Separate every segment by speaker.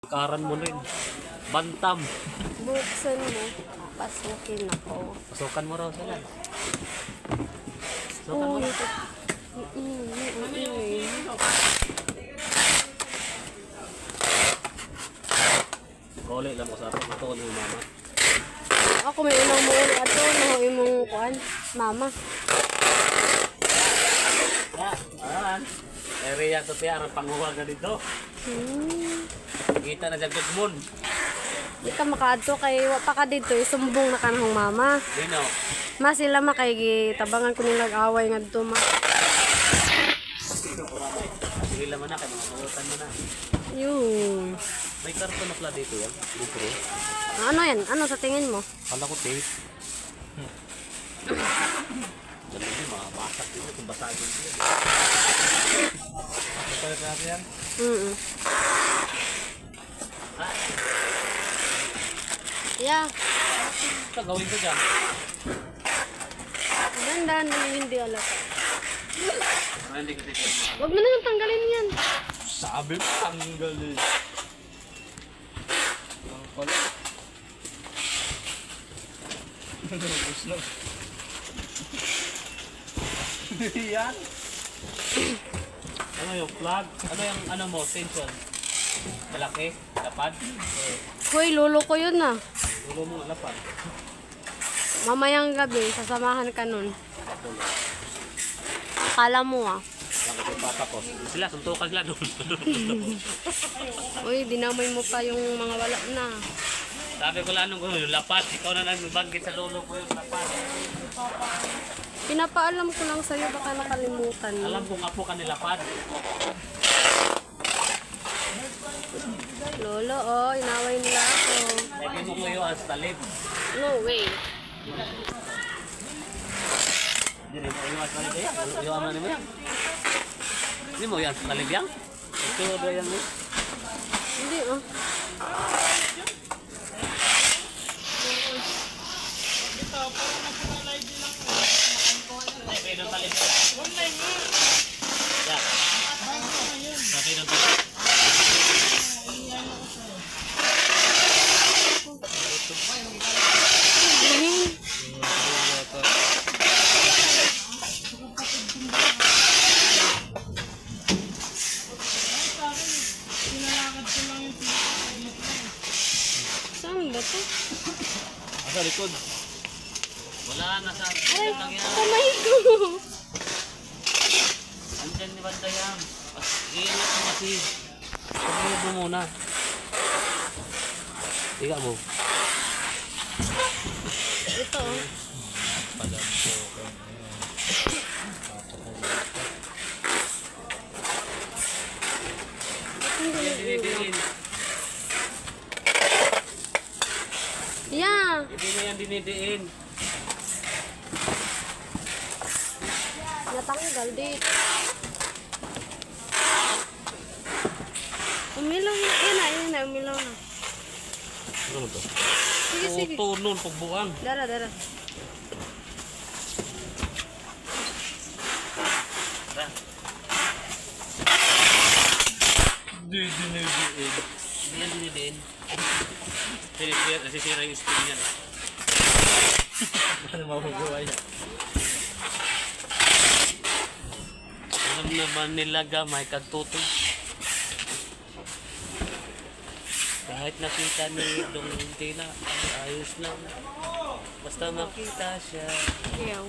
Speaker 1: Karan mo rin. Bantam.
Speaker 2: Buksan mo. Pasukin ako.
Speaker 1: Pasukan mo raw sila. Pasukan mo raw. Kole lang ko sa akin. Ito ko ng mama.
Speaker 2: Ako may unang mo ato. Nahuwi mong kuhan. Mama.
Speaker 1: Ayan. Area to tiya. Ang panguwag na dito. Kita na dyan kutmon.
Speaker 2: Di ka makaadto kay wapa ka dito. Sumbong na kanang mama.
Speaker 1: Dino.
Speaker 2: Ma sila makay tabangan ko nilang away nga dito ma.
Speaker 1: Sige naman na. Kaya mga kalutan mo na.
Speaker 2: Yung.
Speaker 1: May karton na pala dito yan. Bukro.
Speaker 2: Ano yan? Ano sa tingin mo?
Speaker 1: Kala ko tape. Ganun din, mga basak din kung basagin din. Papalit natin yan?
Speaker 2: Yeah.
Speaker 1: Ito, gawin ko dyan.
Speaker 2: Ganda na hindi alam.
Speaker 1: Hindi ko dito.
Speaker 2: Huwag mo na lang tanggalin yan.
Speaker 1: Sabi mo, tanggalin. Ang pala. Nabus na. Yan. Ano yung plug? Ano yung ano mo? Tension? Malaki? Lapad?
Speaker 2: Hoy, lolo ko yun na.
Speaker 1: Ulo mo lapad.
Speaker 2: Mamayang gabi, sasamahan ka nun. Akala mo ah.
Speaker 1: Bakit yung papa ko? Sila, suntukan sila doon.
Speaker 2: Uy, dinamay mo pa yung mga wala na.
Speaker 1: Sabi ko lang nung yung lapad. Ikaw na lang banggit sa lolo ko yung lapad.
Speaker 2: Pinapaalam ko lang sa'yo, baka nakalimutan mo.
Speaker 1: Alam kong apo ka ni lapad.
Speaker 2: Lolo, oh, inaway nila ako.
Speaker 1: Lagi mo ko yung talib.
Speaker 2: No way.
Speaker 1: Hindi rin mo yung talib yan. Yung ama ni mo yan. Hindi mo yung talib yan. Ito ba yan mo?
Speaker 2: Hindi, oh.
Speaker 1: Ay, pwede yung talib yan. Yan. Pwede yung talib.
Speaker 2: Saan ba ito?
Speaker 1: Asa likod? Wala na sa
Speaker 2: Ay,
Speaker 1: lang yan.
Speaker 2: kamay ko.
Speaker 1: Andyan ni Bandayang. Iingat mo kasi. Pagmulog mo muna. Tiga mo.
Speaker 2: Ito, oh.
Speaker 1: Dinidiin.
Speaker 2: Yeah.
Speaker 1: Hindi mo yan dinidiin.
Speaker 2: Natanggal dito. Umilaw na. Yan na, umilaw na.
Speaker 1: Ano to?
Speaker 2: Sige, sige.
Speaker 1: Tunon, pagbuang.
Speaker 2: Dara.
Speaker 1: Dinidiin. Hindi yan dinidiin. Nasisira yung spring yan. Ano mabubuhay yan? Alam naman nila gamay kagtutoy. Kahit nakita ni Dong Tila, ayos lang. Basta makita siya.
Speaker 2: Iyaw.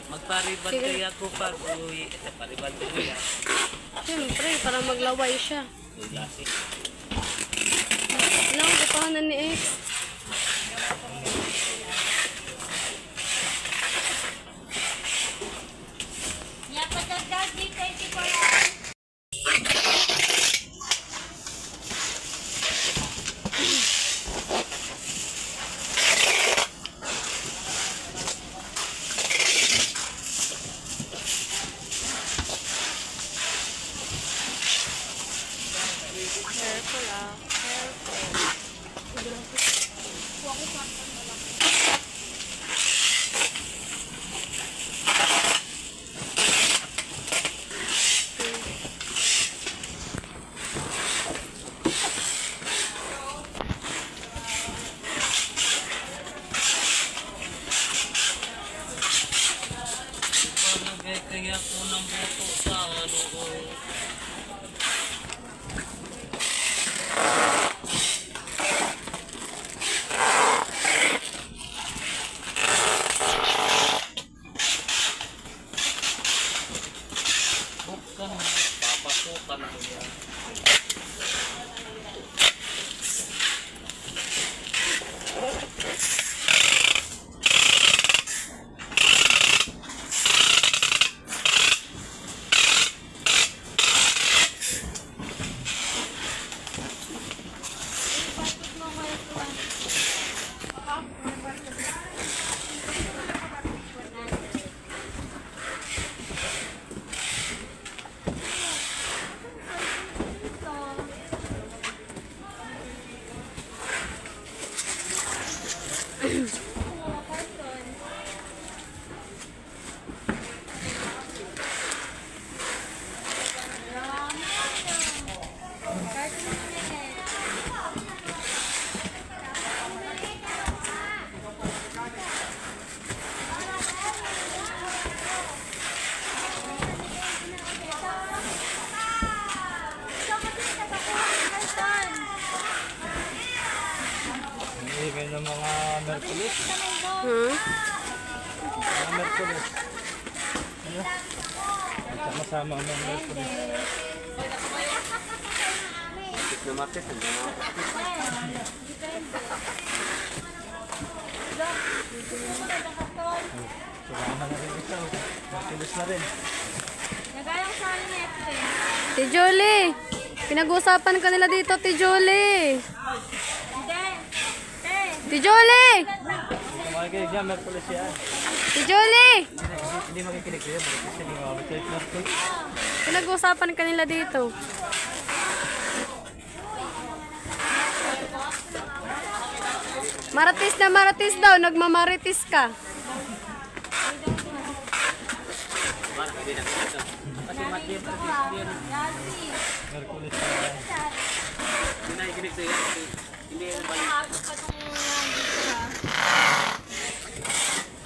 Speaker 1: Magparibad kaya ako pag uwi. Paribad ko yan.
Speaker 2: Siyempre, para maglaway siya.
Speaker 1: Yung lasi.
Speaker 2: Ilang upahanan ni X. Careful ah. Careful.
Speaker 3: ng mga Merkulis.
Speaker 2: Hmm?
Speaker 3: Mga Merkulis. Ano? Sama-sama ang mga Merkulis.
Speaker 1: Martes na martes. Hanggang mga
Speaker 3: Samahan na rin ito. Merkulis na rin.
Speaker 4: Nagayang sali na ito eh.
Speaker 2: Ti Julie, pinag-uusapan ka nila dito, Ti Julie.
Speaker 4: Hindi.
Speaker 2: Ti Julie!
Speaker 3: Kung makikinig yan, Merkulis yan.
Speaker 2: Ti Julie!
Speaker 3: Hindi makikinig ko yan. Kasi hindi makikinig Merkulis.
Speaker 2: Pinag-uusapan ka nila dito. Maratis na maratis daw, nagmamaritis ka.
Speaker 1: Parang hindi na ito. Kasi matiyem pa rin.
Speaker 3: Merkulis na yan.
Speaker 1: Hindi na ikinig sa'yo. Hindi na balik.
Speaker 4: Kahapon pa itong nandito ha.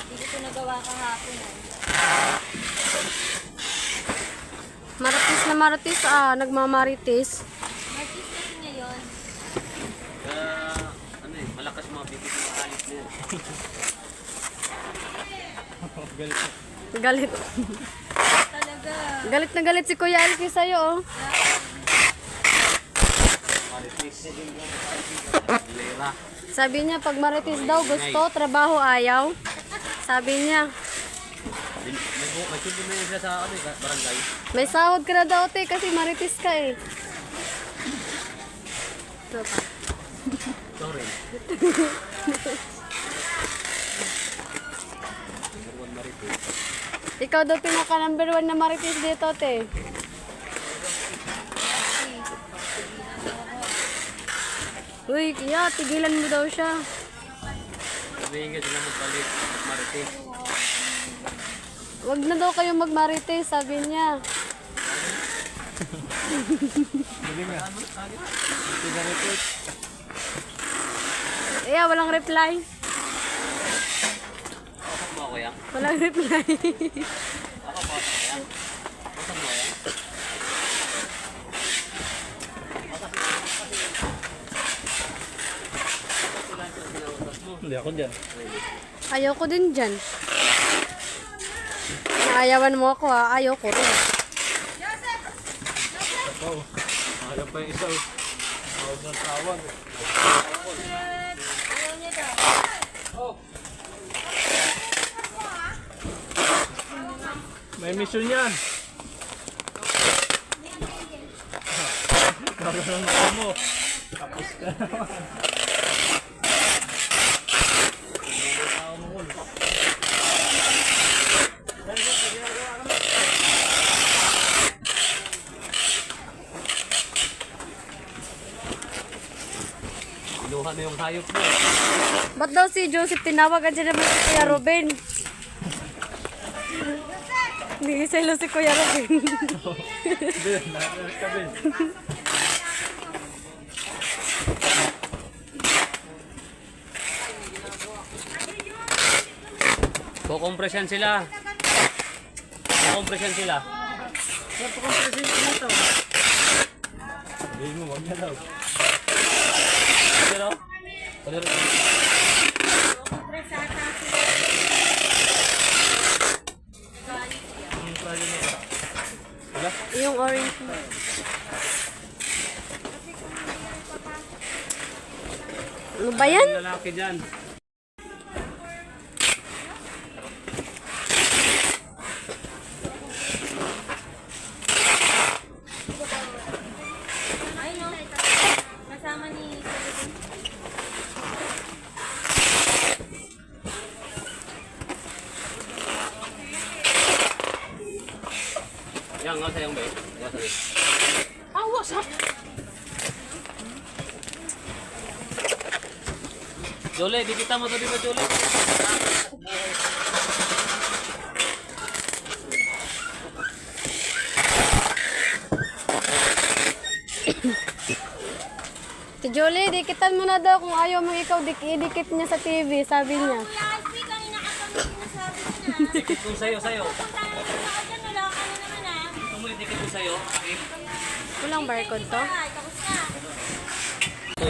Speaker 4: Hindi ko nagawa kahapon eh.
Speaker 2: Maratis, nagmamaritis.
Speaker 4: Martis kasi ngayon.
Speaker 1: Ano eh, malakas mga bibig ng alis na yan.
Speaker 3: Galit na.
Speaker 2: Galit.
Speaker 4: Talaga.
Speaker 2: Galit na galit si Kuya Alki sa'yo, oh.
Speaker 1: Maritis. Lera.
Speaker 2: Sabi niya, pag maritis daw, gusto, trabaho, ayaw. Sabi niya,
Speaker 1: May silbi na yun siya sa ano, eh, barangay.
Speaker 2: may sahod ka na daw, te, kasi maritis ka, eh. Ito pa.
Speaker 1: Sorry. Number 1 maritis.
Speaker 2: Ikaw daw pinaka number 1 na maritis dito, te. Uy, kaya, tigilan mo daw siya.
Speaker 1: Sabihin ka sila magpalit. Maritis.
Speaker 2: Wag na daw kayo magmarites, sabi niya.
Speaker 3: Galing nga. Ito na rin.
Speaker 2: Walang reply.
Speaker 1: Pasok mo ako yan.
Speaker 2: Walang reply.
Speaker 1: Ako pasok mo yan. Pasok mo yan.
Speaker 3: Hindi ako dyan.
Speaker 2: Ayaw ko din dyan. Naayawan mo ako, ha? Ayaw ko rin.
Speaker 3: Oo. Ayaw pa yung isa. Tawag ng tawag.
Speaker 4: Ayaw niya daw.
Speaker 3: May mission yan. Kagano'n ako mo. Tapos ka naman.
Speaker 1: Inuha na yung hayop mo.
Speaker 2: Ba't daw si Joseph tinawagan siya naman si Kuya Ruben? Hindi sila si Kuya Ruben.
Speaker 3: Bin, narinig ka Bin.
Speaker 1: Kukompresyan sila. Kukompresyan sila.
Speaker 3: Sabihin mo, wag na daw.
Speaker 1: Pero? Pero?
Speaker 3: Ang plano mo. Wala?
Speaker 2: Yung orange mo. Ano ba yan?
Speaker 1: Lalaki dyan.
Speaker 4: Ay no. Kasama ni
Speaker 1: Yang, nga sayang ba eh? Nga sayang.
Speaker 2: Awas ha!
Speaker 1: Jole, di kita mo to di ba Jole?
Speaker 2: Si Jolie, dikitan mo na daw kung ayaw mo ikaw idikit niya sa TV, sabi niya.
Speaker 4: Kuya Alfie, kanina ka kami sinasabi ko na.
Speaker 1: Dikit kong sayo, sayo.
Speaker 4: Kung tayo na dyan, wala ka na naman ah.
Speaker 1: Gusto mo dikit kong sayo? Okay.
Speaker 2: Walang barcode to?
Speaker 4: Ay, tapos na.
Speaker 1: Ito,